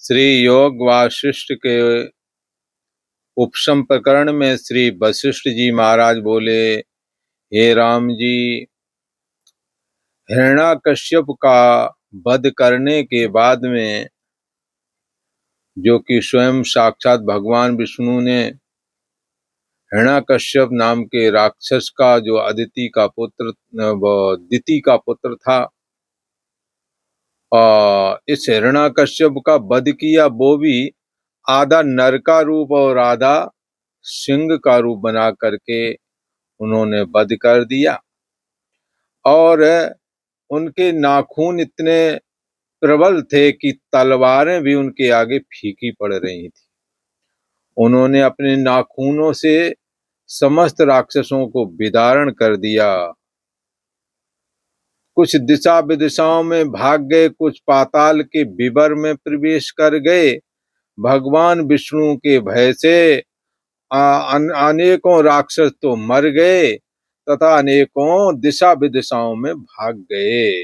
श्री योग वासिष्ठ के उपशम प्रकरण में श्री वशिष्ठ जी महाराज बोले, हे राम जी, हिरण्याकश्यप का वध करने के बाद में, जो कि स्वयं साक्षात भगवान विष्णु ने हिरण्याकश्यप नाम के राक्षस का, जो अदिति का पुत्र, दिति का पुत्र था, इस हिरण्याकश्यप का वध किया। वो भी आधा नर का रूप और आधा सिंह का रूप बना करके उन्होंने वध कर दिया। और उनके नाखून इतने प्रबल थे कि तलवारें भी उनके आगे फीकी पड़ रही थी। उन्होंने अपने नाखूनों से समस्त राक्षसों को विदारण कर दिया। कुछ दिशा विदिशाओं में भाग गए, कुछ पाताल के विवर में प्रवेश कर गए। भगवान विष्णु के भय से अनेकों राक्षस तो मर गए तथा अनेकों दिशा विदिशाओं में भाग गए।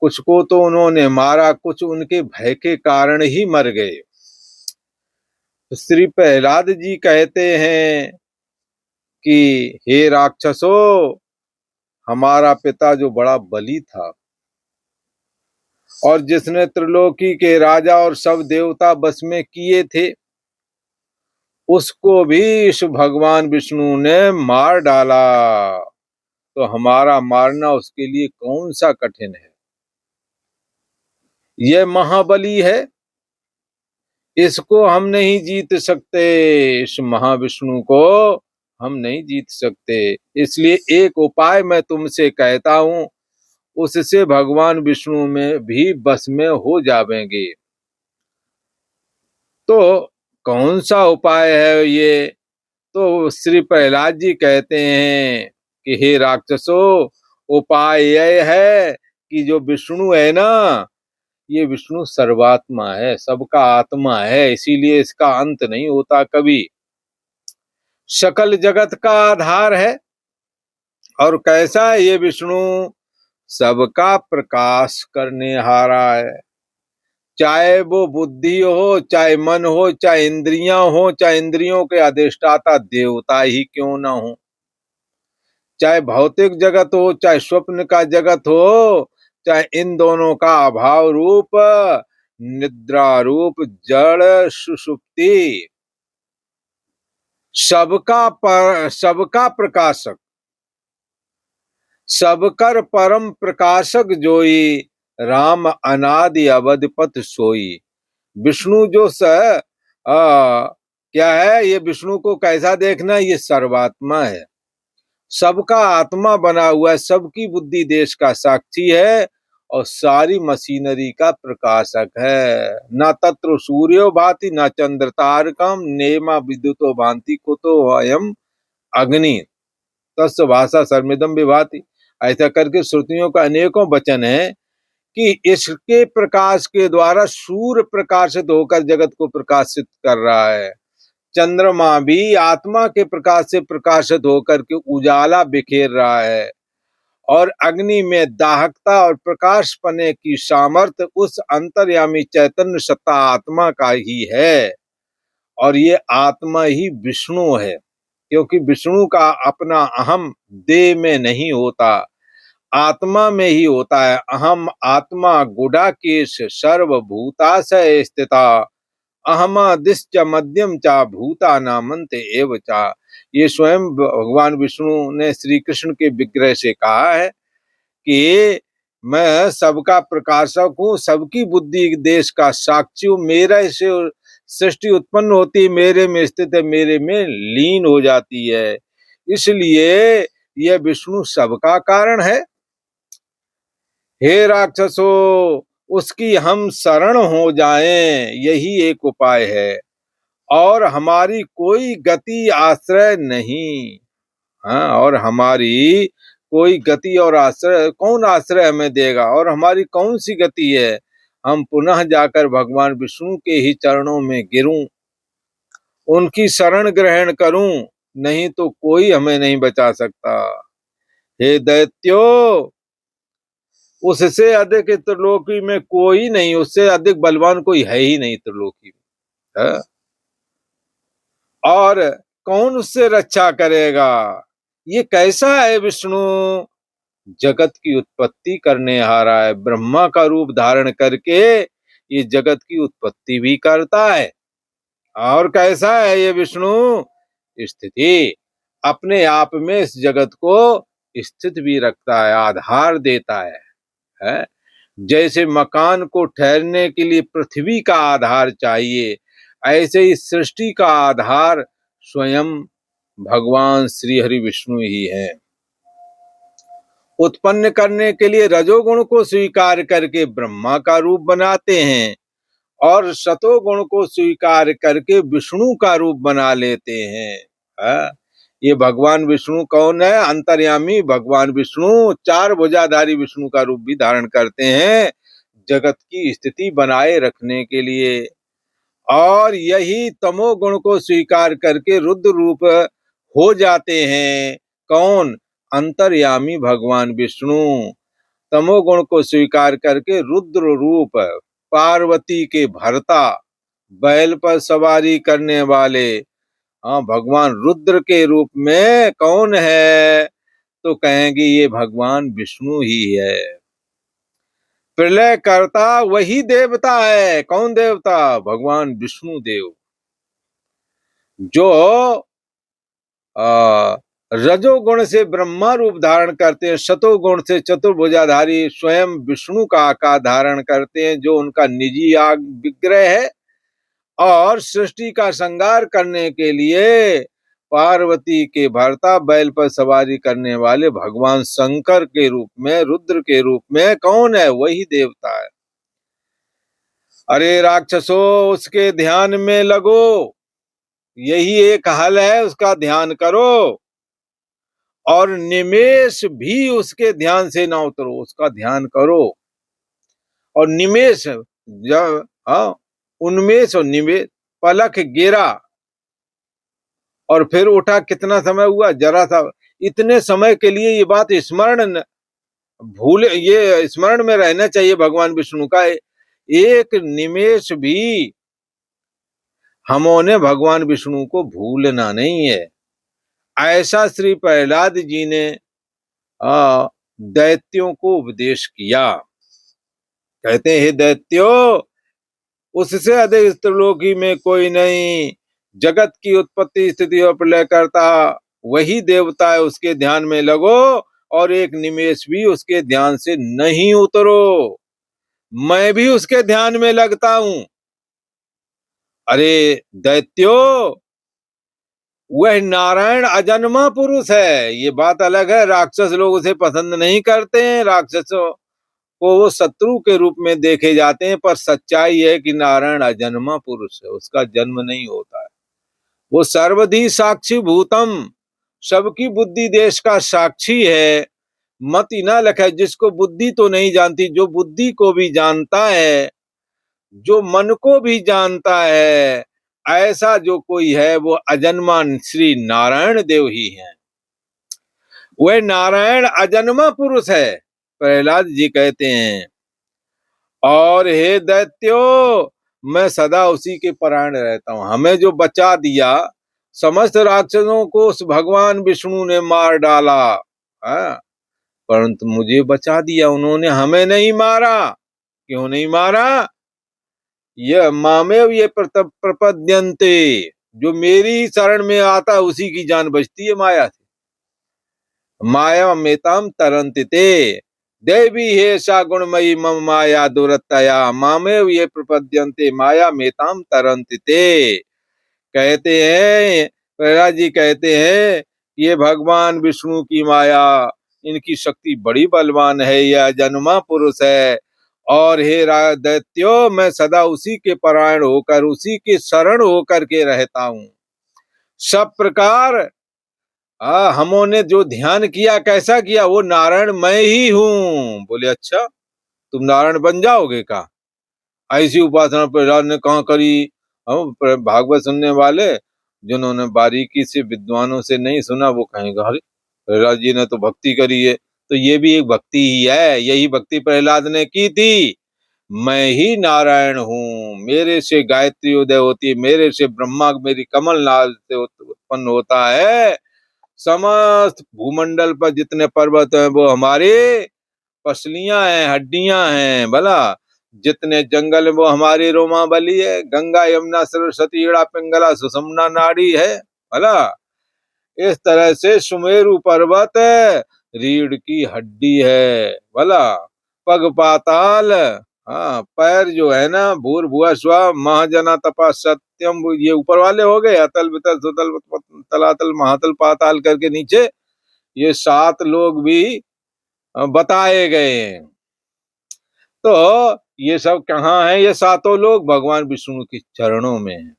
कुछ को तो उन्होंने मारा, कुछ उनके भय के कारण ही मर गए। श्री प्रहलाद जी कहते हैं कि हे राक्षसों, हमारा पिता जो बड़ा बली था और जिसने त्रिलोकी के राजा और सब देवता बस में किए थे, उसको भी इस भगवान विष्णु ने मार डाला। तो हमारा मारना उसके लिए कौन सा कठिन है। यह महाबली है, इसको हम नहीं जीत सकते। इस महाविष्णु को हम नहीं जीत सकते। इसलिए एक उपाय मैं तुमसे कहता हूं, उससे भगवान विष्णु में भी बस में हो जावेंगे। तो कौन सा उपाय है ये? तो श्री प्रहलाद जी कहते हैं कि हे राक्षसों, उपाय यह है कि जो विष्णु है ना, ये विष्णु सर्वात्मा है, सबका आत्मा है, इसीलिए इसका अंत नहीं होता कभी। सकल जगत का आधार है। और कैसा है ये विष्णु? सबका प्रकाश करने हारा है। चाहे वो बुद्धि हो, चाहे मन हो, चाहे इंद्रियां हो, चाहे इंद्रियों के अधिष्ठाता देवता ही क्यों ना हो, चाहे भौतिक जगत हो, चाहे स्वप्न का जगत हो, चाहे इन दोनों का अभाव रूप निद्रा रूप जड़ सुषुप्ति, सबका प्रकाशक, सबकर परम प्रकाशक जोई, राम अनादि अवधपत सोई। विष्णु जो क्या है, ये विष्णु को कैसा देखना? ये सर्वात्मा है, सबका आत्मा बना हुआ है, सबकी बुद्धि देश का साक्षी है और सारी मशीनरी का प्रकाशक है। न तत्र सूर्यो भाति न चंद्र तारकम नेमा विद्युतो भांति कुतो अयम अग्नि तस्य भाषा सर्मिदम विभाति। ऐसा करके श्रुतियों का अनेकों वचन है कि इसके प्रकाश के द्वारा सूर्य प्रकाशित होकर जगत को प्रकाशित कर रहा है। चंद्रमा भी आत्मा के प्रकाश से प्रकाशित होकर के उजाला बिखेर रहा है। और अग्नि में दाहकता और प्रकाश पने की सामर्थ्य उस अंतर्यामी चैतन्य सत्ता आत्मा का ही है। और ये आत्मा ही विष्णु है, क्योंकि विष्णु का अपना अहम देह में नहीं होता, आत्मा में ही होता है। अहम आत्मा गुडाकेश सर्वभूताशय स्थिता अहमादिश्च मध्यम चा भूता नामंत एव चा। ये स्वयं भगवान विष्णु ने श्री कृष्ण के विग्रह से कहा है कि मैं सबका प्रकाशक हूँ, सबकी बुद्धि देश का साक्षी हूँ। मेरा से सृष्टि उत्पन्न होती है, मेरे में स्थित है, मेरे में लीन हो जाती है। इसलिए यह विष्णु सबका कारण है। हे राक्षसों, उसकी हम शरण हो जाएं, यही एक उपाय है। और हमारी कोई गति आश्रय नहीं। हाँ, और हमारी कोई गति और आश्रय, कौन आश्रय हमें देगा? और हमारी कौन सी गति है? हम पुनः जाकर भगवान विष्णु के ही चरणों में गिरूं, उनकी शरण ग्रहण करूं, नहीं तो कोई हमें नहीं बचा सकता। हे दैत्यो, उससे अधिक त्रिलोकी में कोई नहीं, उससे अधिक बलवान कोई है ही नहीं त्रिलोकी में, है? और कौन उससे रक्षा करेगा? ये कैसा है विष्णु? जगत की उत्पत्ति करने हारा है, ब्रह्मा का रूप धारण करके ये जगत की उत्पत्ति भी करता है। और कैसा है ये विष्णु? स्थिति, अपने आप में इस जगत को स्थित भी रखता है, आधार देता है? जैसे मकान को ठहरने के लिए पृथ्वी का आधार चाहिए, ऐसे ही सृष्टि का आधार स्वयं भगवान श्री हरि विष्णु ही है। उत्पन्न करने के लिए रजोगुण को स्वीकार करके ब्रह्मा का रूप बनाते हैं और सतोगुण को स्वीकार करके विष्णु का रूप बना लेते हैं। ये भगवान विष्णु कौन है? अंतर्यामी भगवान विष्णु चार भुजाधारी विष्णु का रूप भी धारण करते हैं जगत की स्थिति बनाए रखने के लिए। और यही तमोगुण को स्वीकार करके रुद्र रूप हो जाते हैं। कौन? अंतर्यामी भगवान विष्णु। तमोगुण को स्वीकार करके रुद्र रूप, पार्वती के भर्ता, बैल पर सवारी करने वाले, हाँ, भगवान रुद्र के रूप में कौन है? तो कहेंगे ये भगवान विष्णु ही है। प्रलय करता वही देवता है। कौन देवता? भगवान विष्णु देव, जो रजोगुण से ब्रह्मा रूप धारण करते हैं, शतोगुण से चतुर्भुजाधारी स्वयं विष्णु का आकार धारण करते हैं, जो उनका निजी आग विग्रह है। और सृष्टि का संहार करने के लिए पार्वती के भर्ता, बैल पर सवारी करने वाले भगवान शंकर के रूप में, रुद्र के रूप में कौन है? वही देवता है। अरे राक्षसों, उसके ध्यान में लगो, यही एक हल है, उसका ध्यान करो। और निमेष भी उसके ध्यान से ना उतरो, उसका ध्यान करो। और निमेष, जब उन्मेष और निमेष, पलक गिरा और फिर उठा, कितना समय हुआ? जरा सा। इतने समय के लिए ये बात स्मरण भूल, ये स्मरण में रहना चाहिए भगवान विष्णु का। एक निमेष भी हमों भगवान विष्णु को भूलना नहीं है। ऐसा श्री प्रहलाद जी ने दैत्यों को उपदेश किया। कहते हैं, हे दैत्यों, उससे अधिक त्रिलोकी में कोई नहीं। जगत की उत्पत्ति, स्थिति और प्रलय करता वही देवता है, उसके ध्यान में लगो। और एक निमेष भी उसके ध्यान से नहीं उतरो। मैं भी उसके ध्यान में लगता हूं। अरे दैत्यों, वह नारायण अजन्मा पुरुष है। ये बात अलग है, राक्षस लोग उसे पसंद नहीं करते हैं, राक्षसों को वो शत्रु के रूप में देखे जाते हैं। पर सच्चाई है कि नारायण अजन्मा पुरुष है, उसका जन्म नहीं होता है। वो सर्वधी साक्षी भूतम, सबकी बुद्धि देश का साक्षी है। मति न लखे, जिसको बुद्धि तो नहीं जानती, जो बुद्धि को भी जानता है, जो मन को भी जानता है, ऐसा जो कोई है वो अजन्मा श्री नारायण देव ही है। वह नारायण अजन्मा पुरुष है, प्रहलाद जी कहते हैं। और हे दैत्यो, मैं सदा उसी के परायण रहता हूं। हमें जो बचा दिया, समस्त राक्षसों को उस भगवान विष्णु ने मार डाला, परंतु मुझे बचा दिया उन्होंने, हमें नहीं मारा। क्यों नहीं मारा? यह मामेव ये प्रपद्यन्ते, जो मेरी शरण में आता उसी की जान बचती है माया से। माया मेताम तरंति ते, देवी हे सा गुणमयी मम माया दुरतया, मामेव ये प्रपद्यन्ते माया मेताम तरंति ते। कहते हैं, प्रहलाद जी कहते हैं, ये भगवान विष्णु की माया, इनकी शक्ति बड़ी बलवान है, यह जन्मा पुरुष है। और हे दैत्यो, मैं सदा उसी के परायण होकर, उसी के शरण होकर के रहता हूं। सब प्रकार हमों जो ध्यान किया, कैसा किया? वो नारायण मैं ही हूं। बोले अच्छा, तुम नारायण बन जाओगे का? ऐसी उपासना प्रहलाद ने कहाँ करी? हम भागवत सुनने वाले जिन्होंने बारीकी से विद्वानों से नहीं सुना, वो कहेंगे अरे प्रहलाद जी ने तो भक्ति करी है, तो ये भी एक भक्ति ही है। यही भक्ति प्रहलाद ने की थी। मैं ही नारायण हूँ, मेरे से गायत्री उदय होती है, मेरे से ब्रह्मा मेरी कमल नाल से उत्पन्न होता है। समस्त भूमंडल पर जितने पर्वत हैं वो हमारे पसलियां हैं, हड्डियां हैं। भला जितने जंगल वो हमारी रोमावली है। गंगा यमुना सरस्वती इड़ा पिंगला सुषमना नाड़ी है। भला इस तरह से सुमेरु पर्वत रीढ़ की हड्डी है। भला पग पाताल, हाँ पैर जो है ना, भूर भुआ स्वा महाजना तपा सत्यम, ये ऊपर वाले हो गए। अतल वितल सुतल तलातल महातल पाताल करके नीचे ये 7 लोग भी बताए गए हैं। तो ये सब कहाँ है? ये 7 लोग भगवान विष्णु के चरणों में है।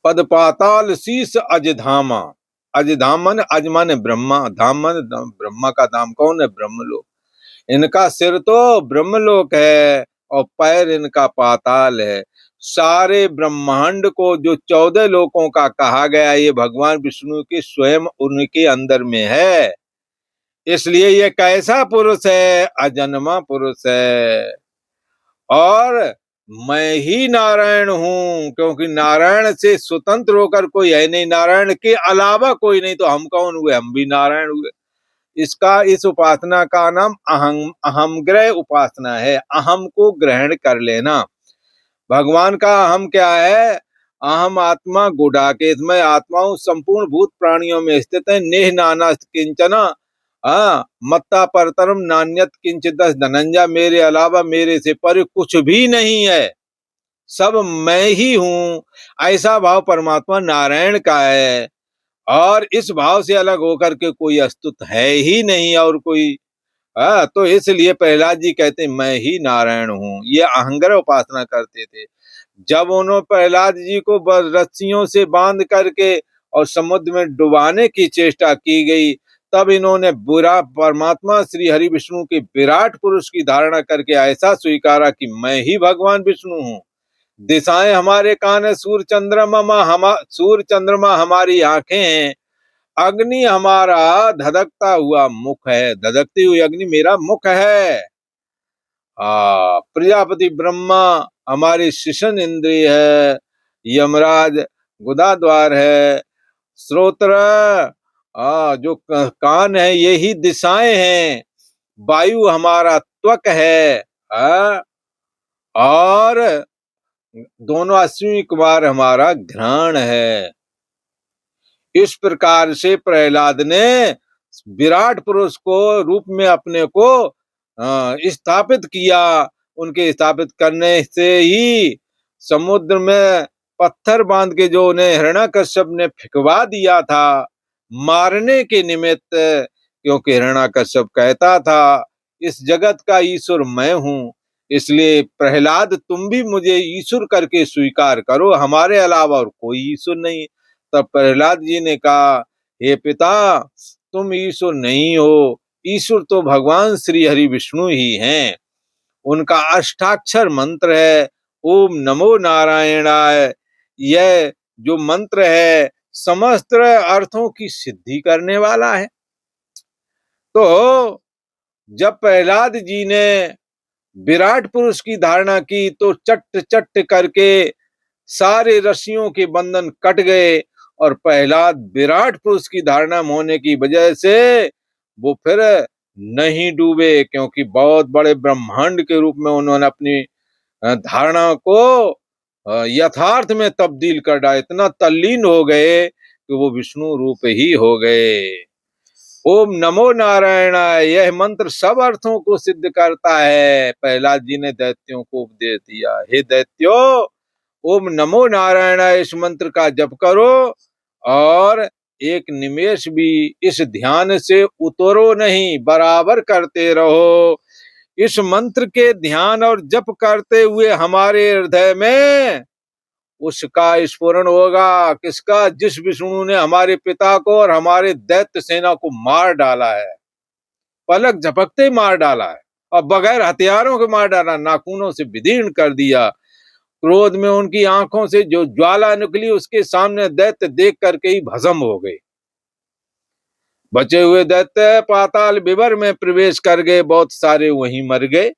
पद पाताल शीस अजधामा, अजधामन अजमान ब्रह्मा, धामन ब्रह्मा का धाम कौन है? ब्रह्मलोक। इनका सिर तो ब्रह्मलोक है और पैर इनका पाताल है। सारे ब्रह्मांड को जो 14 लोकों का कहा गया, ये भगवान विष्णु के स्वयं उनके अंदर में है। इसलिए ये कैसा पुरुष है? अजन्मा पुरुष है। और मैं ही नारायण हूं, क्योंकि नारायण से स्वतंत्र होकर कोई है नहीं, नारायण के अलावा कोई नहीं। तो हम कौन हुए? हम भी नारायण हुए। इसका, इस उपासना का नाम अहम ग्रह उपासना है। अहम को ग्रहण कर लेना। भगवान का अहम क्या है? अहम आत्मा गुडाकेश, मैं आत्मा हूं, संपूर्ण भूत प्राणियों में स्थित है। नेह नाना किंचना मत्ता परतरम नान्यत किंचित धनंजय, मेरे अलावा मेरे से पर कुछ भी नहीं है, सब मैं ही हूं। ऐसा भाव परमात्मा नारायण का है। और इस भाव से अलग होकर के कोई अस्तित्व है ही नहीं और कोई। तो इसलिए प्रहलाद जी कहते हैं मैं ही नारायण हूं। ये अहंग्रह उपासना करते थे। जब उन्होंने प्रहलाद जी को रस्सियों से बांध करके और समुद्र में डुबाने की चेष्टा की गई, तब इन्होंने बुरा परमात्मा श्री हरि विष्णु के विराट पुरुष की धारणा करके ऐसा स्वीकारा कि मैं ही भगवान विष्णु हूँ। दिशाएं हमारे कान है, सूर्य चंद्रमा हमारी आंखें हैं, अग्नि हमारा धधकता हुआ मुख है, धधकती हुई अग्नि मेरा मुख है। प्रजापति ब्रह्मा हमारी शिशन इंद्रिय है, यमराज गुदा द्वार है, श्रोत्र जो कान है ये ही दिशाएं हैं, वायु हमारा त्वक है। और दोनों अश्विनी कुमार हमारा घ्राण है। इस प्रकार से प्रहलाद ने विराट पुरुष को रूप में अपने को स्थापित किया। उनके स्थापित करने से ही समुद्र में पत्थर बांध के जो उन्हें हिरण्याकश्यप ने फेंकवा दिया था मारने के निमित्त, क्योंकि हिरण्याकश्यप कहता था इस जगत का ईश्वर मैं हूं, इसलिए प्रहलाद तुम भी मुझे ईश्वर करके स्वीकार करो, हमारे अलावा और कोई ईश्वर नहीं। तब प्रहलाद जी ने कहा हे पिता, तुम ईश्वर नहीं हो, ईश्वर तो भगवान श्री हरि विष्णु ही हैं। उनका अष्टाक्षर मंत्र है ओम नमो नारायणाय। यह जो मंत्र है समस्त अर्थों की सिद्धि करने वाला है। तो जब प्रहलाद जी ने विराट पुरुष की धारणा की तो चट चट करके सारे ऋषियों के बंधन कट गए और प्रहलाद विराट पुरुष की धारणा होने की वजह से वो फिर नहीं डूबे, क्योंकि बहुत बड़े ब्रह्मांड के रूप में उन्होंने अपनी धारणा को यथार्थ में तब्दील कर डाला। इतना तल्लीन हो गए कि वो विष्णु रूप ही हो गए। ओम नमो नारायणाय यह मंत्र सब अर्थों को सिद्ध करता है। प्रहलाद जी ने दैत्यों को उपदेश दिया, हे दैत्यो ओम नमो नारायणाय इस मंत्र का जप करो और एक निमेष भी इस ध्यान से उतरो नहीं, बराबर करते रहो। इस मंत्र के ध्यान और जप करते हुए हमारे हृदय में उसका स्फुरण होगा। किसका? जिस विष्णु ने हमारे पिता को और हमारे दैत्य सेना को मार डाला है, पलक झपकते मार डाला है और बगैर हथियारों के मार डाला, नाखूनों से विदीर्ण कर दिया। क्रोध में उनकी आंखों से जो ज्वाला निकली उसके सामने दैत्य देख करके ही भस्म हो गए। बचे हुए दैत्य पाताल विवर में प्रवेश कर गए, बहुत सारे वहीं मर गए।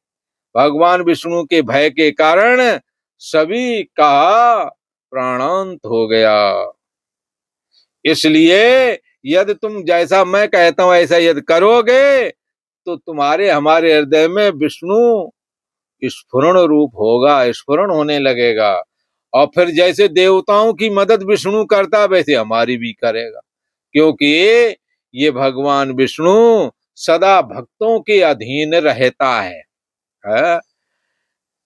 भगवान विष्णु के भय के कारण सभी का प्राणांत हो गया। इसलिए यदि तुम जैसा मैं कहता हूं ऐसा यदि करोगे तो तुम्हारे हमारे हृदय में विष्णु स्फुरण रूप होगा, स्फुरण होने लगेगा। और फिर जैसे देवताओं की मदद विष्णु करता वैसे हमारी भी करेगा, क्योंकि ये भगवान विष्णु सदा भक्तों के अधीन रहता है?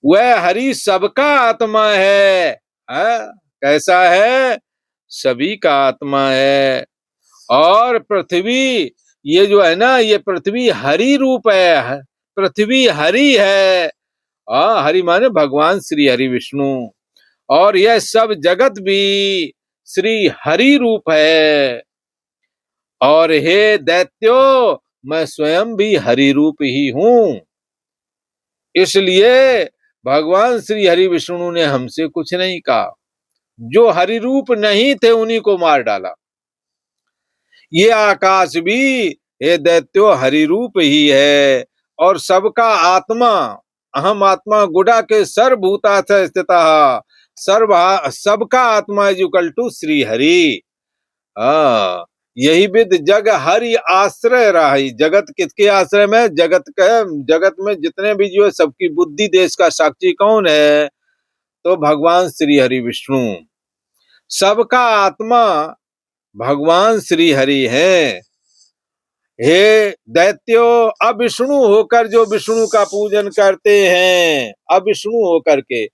वह हरि सबका आत्मा है? कैसा है? सभी का आत्मा है। और पृथ्वी, ये जो है ना, ये पृथ्वी हरि रूप है, पृथ्वी हरि है। हरि माने भगवान श्री हरि विष्णु। और यह सब जगत भी श्री हरि रूप है। और हे दैत्यो, मैं स्वयं भी हरि रूप ही हूं। इसलिए भगवान श्री हरि विष्णु ने हमसे कुछ नहीं कहा। जो हरि रूप नहीं थे उन्हीं को मार डाला। ये आकाश भी हे दैत्यो हरि रूप ही है। और सबका आत्मा, अहम आत्मा गुड़ा के सर्वभूता स्थित सर्व, सबका आत्मा is equal to Shri Hari. यही विद जग हरि आश्रय राही। जगत किसके आश्रय में? जगत में जितने भी जो सबकी बुद्धि देश का साक्षी कौन है? तो भगवान श्री हरि विष्णु। सबका आत्मा भगवान श्री हरि है। हे दैत्यो, अविष्णु होकर जो विष्णु का पूजन करते हैं, अविष्णु होकर के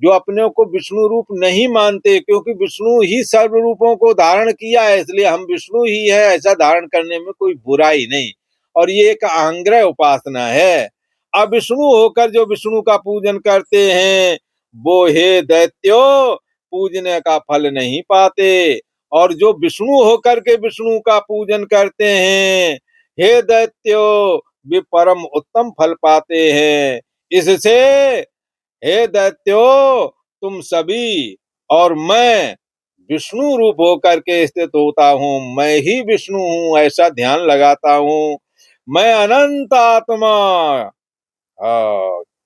जो अपने को विष्णु रूप नहीं मानते, क्योंकि विष्णु ही सर्व रूपों को धारण किया है, इसलिए हम विष्णु ही है ऐसा धारण करने में कोई बुराई नहीं। और ये एक अहंग्रह उपासना है। अविष्णु होकर जो विष्णु का पूजन करते हैं वो हे दैत्यो पूजने का फल नहीं पाते। और जो विष्णु होकर के विष्णु का पूजन करते हैं हे दैत्यो वे परम उत्तम फल पाते हैं। इससे हे दैत्यो, तुम सभी और मैं विष्णु रूप होकर के स्थित होता हूँ। मैं ही विष्णु हूँ ऐसा ध्यान लगाता हूँ। मैं अनंत आत्मा,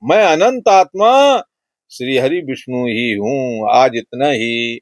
मैं अनंत आत्मा श्री हरि विष्णु ही हूँ। आज इतना ही।